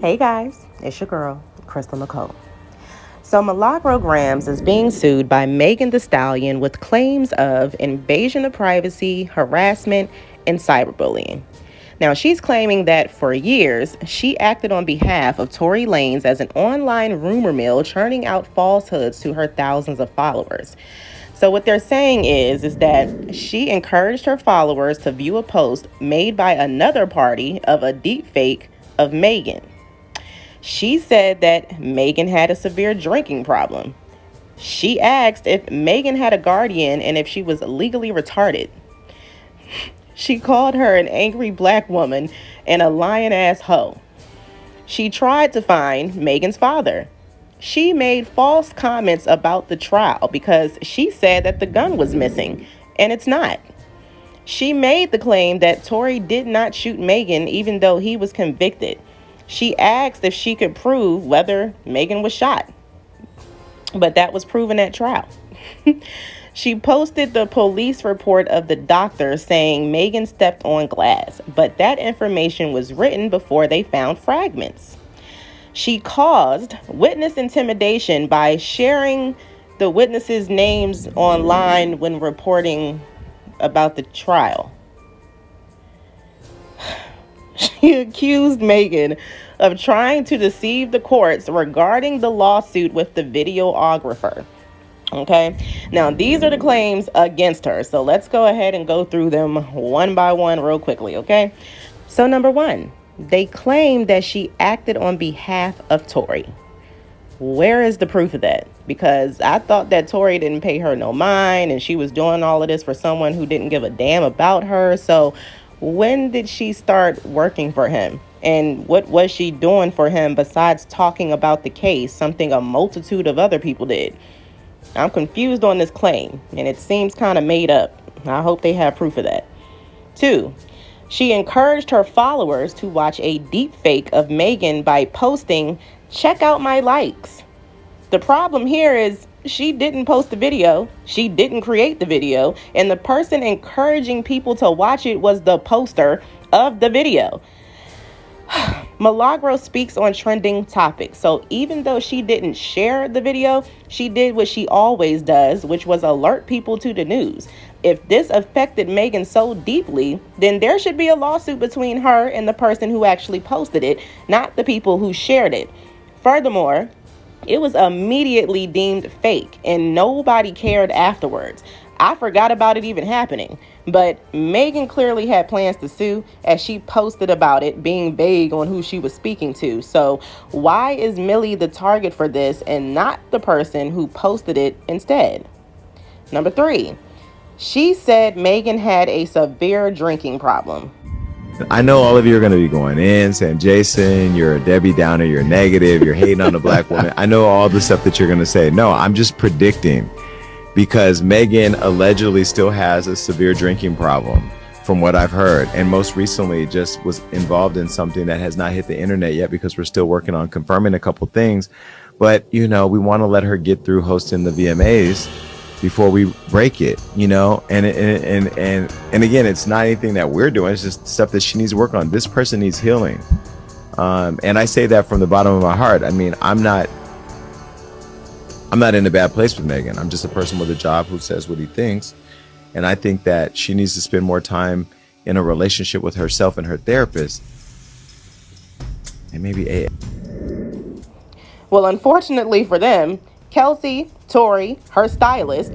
Hey guys, it's your girl, Crystal Nicole. So Milagro Grams is being sued by Megan Thee Stallion with claims of invasion of privacy, harassment, and cyberbullying. Now, she's claiming that for years, she acted on behalf of Tory Lanez as an online rumor mill, churning out falsehoods to her thousands of followers. So what they're saying is that she encouraged her followers to view a post made by another party of a deep fake of Megan. She said that Megan had a severe drinking problem. She asked if Megan had a guardian and if she was legally retarded. She called her an angry black woman and a lion-ass hoe. She tried to find Megan's father. She made false comments about the trial because she said that the gun was missing, and it's not. She made the claim that Tory did not shoot Megan even though he was convicted. She asked if she could prove whether Megan was shot, but that was proven at trial. She posted the police report of the doctor saying Megan stepped on glass, but that information was written before they found fragments. She caused witness intimidation by sharing the witnesses' names online when reporting about the trial. She accused Megan of trying to deceive the courts regarding the lawsuit with the videographer. Okay, now these are the claims against her. So let's go ahead and go through them one by one real quickly, okay? So number one, they claim that she acted on behalf of Tory. Where is the proof of that? Because I thought that Tory didn't pay her no mind and she was doing all of this for someone who didn't give a damn about her. So when did she start working for him? And what was she doing for him besides talking about the case, something a multitude of other people did? I'm confused on this claim, and it seems kind of made up. I hope they have proof of that. 2, she encouraged her followers to watch a deep fake of Megan by posting, "Check out my likes." The problem here is she didn't post the video, she didn't create the video, and the person encouraging people to watch it was the poster of the video. Milagro speaks on trending topics. So even though she didn't share the video, she did what she always does, which was alert people to the news. If this affected Megan so deeply, then there should be a lawsuit between her and the person who actually posted it, not the people who shared it. Furthermore, it was immediately deemed fake and nobody cared afterwards. I forgot about it even happening. But Megan clearly had plans to sue as she posted about it, being vague on who she was speaking to. So why is Millie the target for this and not the person who posted it instead? Number 3, she said Megan had a severe drinking problem. I know all of you are going to be going in saying, Jason, you're a Debbie Downer, you're negative, you're hating on a black woman. I know all the stuff that you're going to say. No, I'm just predicting, because Megan allegedly still has a severe drinking problem from what I've heard, and most recently just was involved in something that has not hit the internet yet because we're still working on confirming a couple things. But we want to let her get through hosting the VMAs before we break it, and again, it's not anything that we're doing, it's just stuff that she needs to work on. This person needs healing, and I say that from the bottom of my heart. I mean, I'm not in a bad place with Megan. I'm just a person with a job who says what he thinks. And I think that she needs to spend more time in a relationship with herself and her therapist. And maybe Well, unfortunately for them, Kelsey, Tory, her stylist,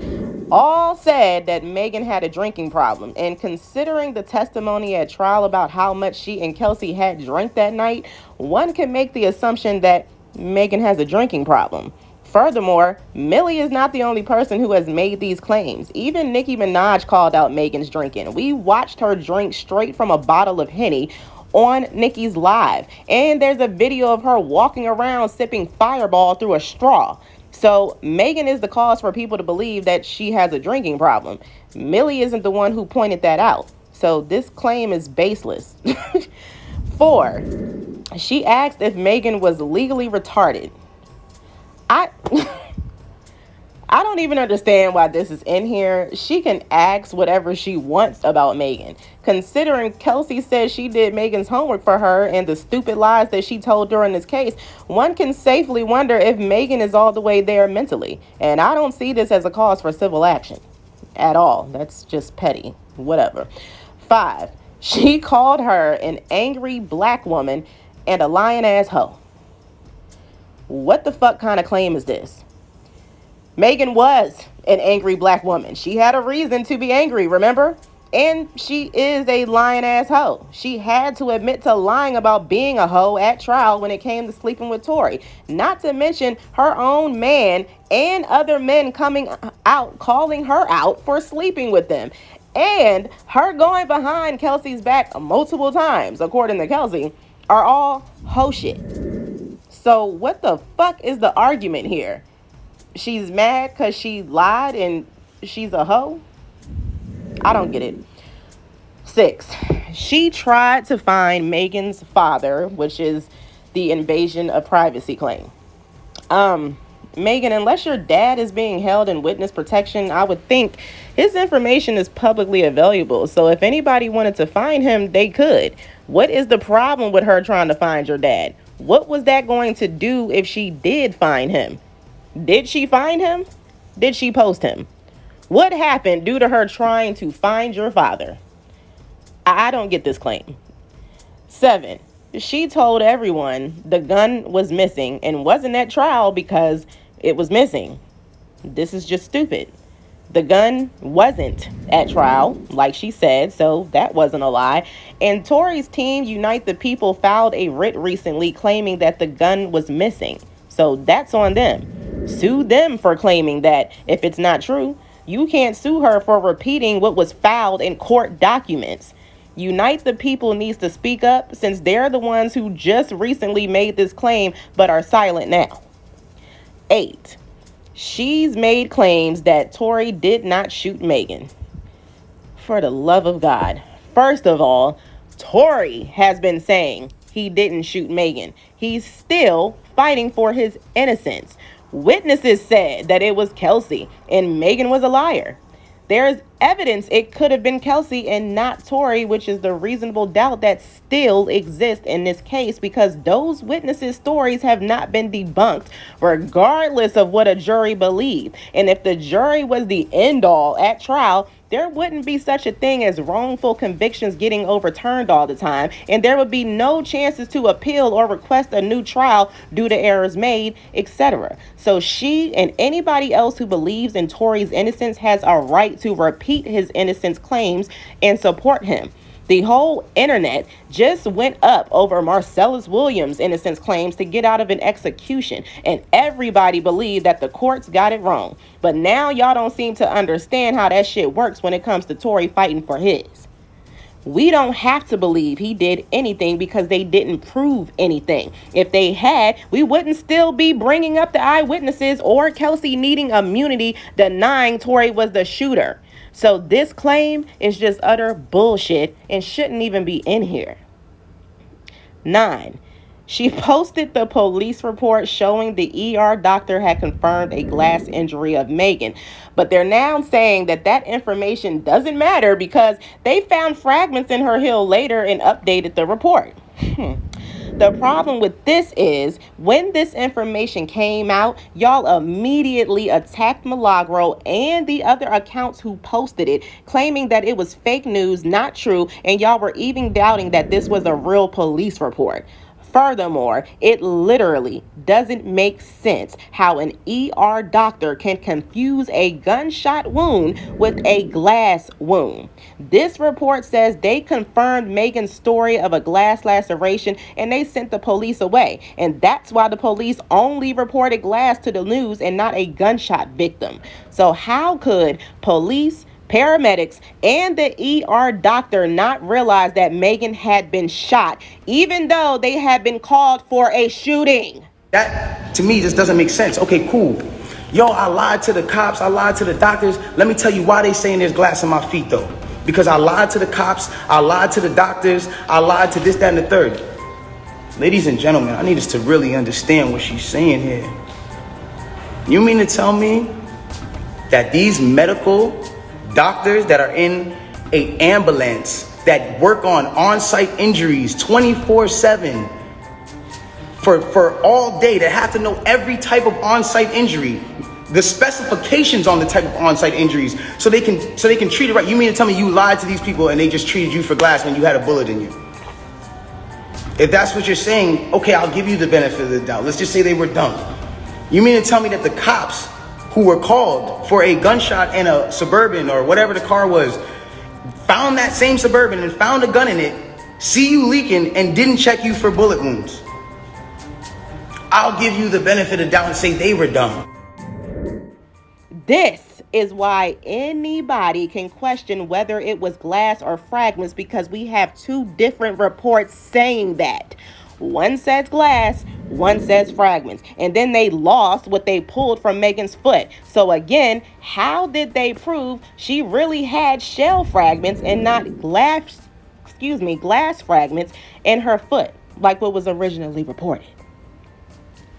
all said that Megan had a drinking problem. And considering the testimony at trial about how much she and Kelsey had drank that night, one can make the assumption that Megan has a drinking problem. Furthermore, Millie is not the only person who has made these claims. Even Nicki Minaj called out Megan's drinking. We watched her drink straight from a bottle of Henny on Nicki's live. And there's a video of her walking around sipping Fireball through a straw. So Megan is the cause for people to believe that she has a drinking problem. Millie isn't the one who pointed that out. So this claim is baseless. 4, she asked if Megan was legally retarded. I I don't even understand why this is in here. She can ask whatever she wants about Megan. Considering Kelsey says she did Megan's homework for her and the stupid lies that she told during this case, one can safely wonder if Megan is all the way there mentally. And I don't see this as a cause for civil action at all. That's just petty. Whatever. 5. She called her an angry black woman and a lying ass hoe. What the fuck kind of claim is this? Megan was an angry black woman. She had a reason to be angry, remember? And she is a lying ass hoe. She had to admit to lying about being a hoe at trial when it came to sleeping with Tory. Not to mention her own man and other men coming out, calling her out for sleeping with them. And her going behind Kelsey's back multiple times, according to Kelsey, are all hoe shit. So what the fuck is the argument here? She's mad because she lied and she's a hoe? I don't get it. 6. She tried to find Megan's father, which is the invasion of privacy claim. Megan, unless your dad is being held in witness protection, I would think his information is publicly available. So if anybody wanted to find him, they could. What is the problem with her trying to find your dad? What was that going to do if she did find him? Did she find him? Did she post him? What happened due to her trying to find your father? I don't get this claim. 7. She told everyone the gun was missing and wasn't at trial because it was missing. This is just stupid. The gun wasn't at trial, like she said, so that wasn't a lie. And Tory's team, Unite the People, filed a writ recently claiming that the gun was missing. So that's on them. Sue them for claiming that if it's not true. You can't sue her for repeating what was filed in court documents. Unite the People needs to speak up since they're the ones who just recently made this claim but are silent now. 8. She's made claims that Tory did not shoot Megan. For the love of God. First of all, Tory has been saying he didn't shoot Megan. He's still fighting for his innocence. Witnesses said that it was Kelsey and Megan was a liar. There's evidence it could have been Kelsey and not Tory, which is the reasonable doubt that still exists in this case because those witnesses' stories have not been debunked, regardless of what a jury believed. And if the jury was the end all at trial, there wouldn't be such a thing as wrongful convictions getting overturned all the time, and there would be no chances to appeal or request a new trial due to errors made, etc. So she and anybody else who believes in Tory's innocence has a right to repeat his innocence claims and support him. The whole internet just went up over Marcellus Williams' innocence claims to get out of an execution, and everybody believed that the courts got it wrong. But now y'all don't seem to understand how that shit works when it comes to Tory fighting for his. We don't have to believe he did anything because they didn't prove anything. If they had, we wouldn't still be bringing up the eyewitnesses or Kelsey needing immunity denying Tory was the shooter. So this claim is just utter bullshit and shouldn't even be in here. 9. She posted the police report showing the ER doctor had confirmed a glass injury of Megan. But they're now saying that that information doesn't matter because they found fragments in her heel later and updated the report. The problem with this is when this information came out, y'all immediately attacked Milagro and the other accounts who posted it, claiming that it was fake news, not true, and y'all were even doubting that this was a real police report. Furthermore, it literally doesn't make sense how an ER doctor can confuse a gunshot wound with a glass wound. This report says they confirmed Megan's story of a glass laceration and they sent the police away. And that's why the police only reported glass to the news and not a gunshot victim. So how could police, paramedics, and the ER doctor not realize that Megan had been shot, even though they had been called for a shooting? That, to me, just doesn't make sense. Okay, cool. Yo, I lied to the cops. I lied to the doctors. Let me tell you why they saying there's glass in my feet, though. Because I lied to the cops. I lied to the doctors. I lied to this, that, and the third. Ladies and gentlemen, I need us to really understand what she's saying here. You mean to tell me that these medical doctors that are in a ambulance that work on site injuries 24/7 for all day, that have to know every type of on-site injury, the specifications on the type of on-site injuries, so they can treat it right. You mean to tell me you lied to these people and they just treated you for glass when you had a bullet in you? If that's what you're saying, okay, I'll give you the benefit of the doubt. Let's just say they were dumb. You mean to tell me that the cops who were called for a gunshot in a Suburban or whatever the car was, found that same Suburban and found a gun in it, see you leaking, and didn't check you for bullet wounds? I'll give you the benefit of doubt and say they were dumb. This is why anybody can question whether it was glass or fragments, because we have two different reports saying that. One says glass, one says fragments. And then they lost what they pulled from Megan's foot. So again, how did they prove she really had shell fragments and not glass fragments in her foot, like what was originally reported?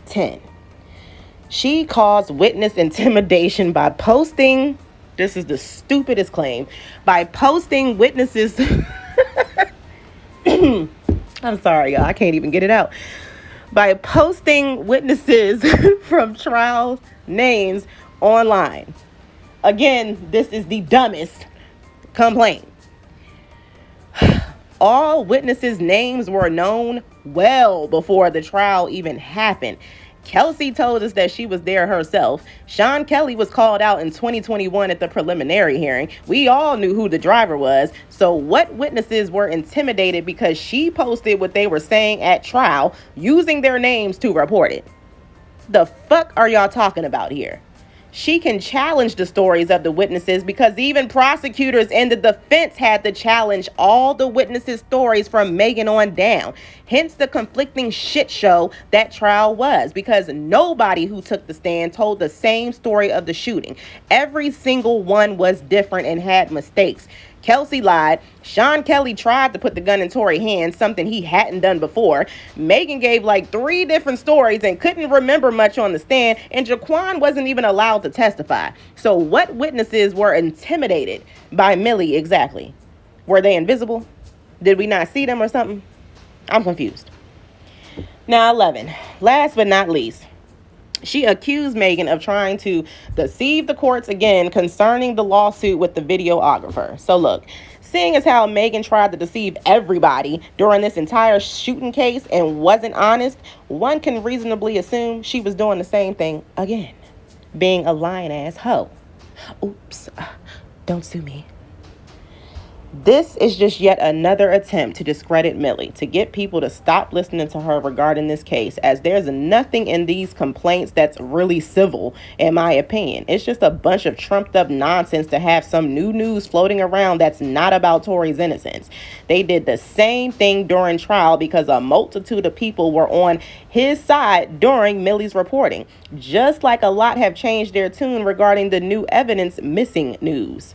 10. She caused witness intimidation by posting, this is the stupidest claim, by posting witnesses. I'm sorry, y'all, I can't even get it out. By posting witnesses from trial names online. Again, this is the dumbest complaint. All witnesses' names were known well before the trial even happened. Kelsey told us that she was there herself. Sean Kelly was called out in 2021 at the preliminary hearing. We all knew who the driver was. So what witnesses were intimidated because she posted what they were saying at trial, using their names to report it? The fuck are y'all talking about here? She can challenge the stories of the witnesses because even prosecutors in the defense had to challenge all the witnesses' stories from Megan on down. Hence the conflicting shit show that trial was, because nobody who took the stand told the same story of the shooting. Every single one was different and had mistakes. Kelsey lied. Sean Kelly tried to put the gun in Tory's hands, something he hadn't done before. Megan gave like 3 different stories and couldn't remember much on the stand, and Jaquan wasn't even allowed to testify. So what witnesses were intimidated by Millie exactly? Were they invisible? Did we not see them or something? I'm confused. Now 11, last but not least. She accused Megan of trying to deceive the courts again concerning the lawsuit with the videographer. So look, seeing as how Megan tried to deceive everybody during this entire shooting case and wasn't honest, one can reasonably assume she was doing the same thing again, being a lying ass hoe. Oops, don't sue me. This is just yet another attempt to discredit Millie, to get people to stop listening to her regarding this case, as there's nothing in these complaints that's really civil, in my opinion. It's just a bunch of trumped up nonsense to have some new news floating around that's not about Tory's innocence. They did the same thing during trial because a multitude of people were on his side during Millie's reporting, just like a lot have changed their tune regarding the new evidence missing news.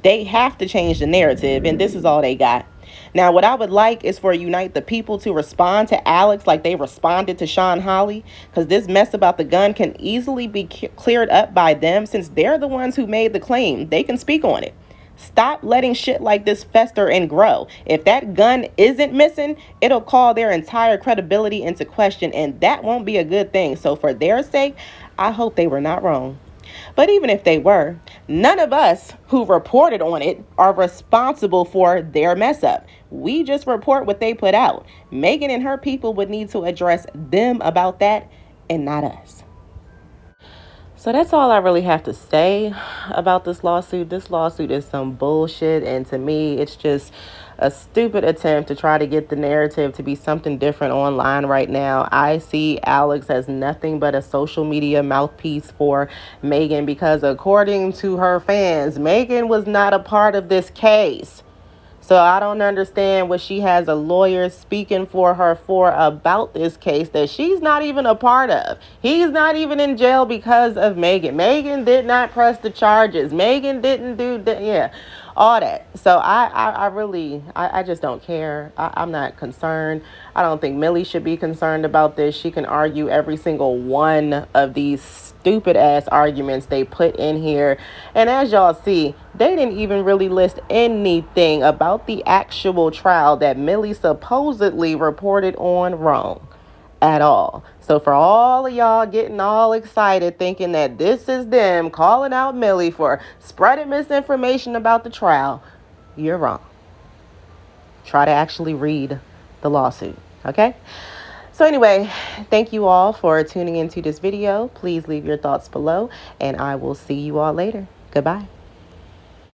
They have to change the narrative, and this is all they got. Now, what I would like is for Unite the People to respond to Alex like they responded to Sean Holly, because this mess about the gun can easily be cleared up by them since they're the ones who made the claim. They can speak on it. Stop letting shit like this fester and grow. If that gun isn't missing, it'll call their entire credibility into question, and that won't be a good thing. So for their sake, I hope they were not wrong. But even if they were, none of us who reported on it are responsible for their mess up. We just report what they put out. Megan and her people would need to address them about that and not us. So that's all I really have to say about this lawsuit. This lawsuit is some bullshit, and to me, it's just a stupid attempt to try to get the narrative to be something different online right now. I see Alex as nothing but a social media mouthpiece for Megan because according to her fans, Megan was not a part of this case. So I don't understand what she has a lawyer speaking for her for about this case that she's not even a part of. He's not even in jail because of Megan. Megan did not press the charges. Megan didn't do that. Yeah. all that. So I really, I just don't care. I'm not concerned. I don't think Millie should be concerned about this. She can argue every single one of these stupid ass arguments they put in here. And as y'all see, they didn't even really list anything about the actual trial that Millie supposedly reported on wrong at all. So for all of y'all getting all excited thinking that this is them calling out Millie for spreading misinformation about the trial, you're wrong. Try to actually read the lawsuit, okay? So anyway, thank you all for tuning into this video. Please leave your thoughts below, and I will see you all later. Goodbye.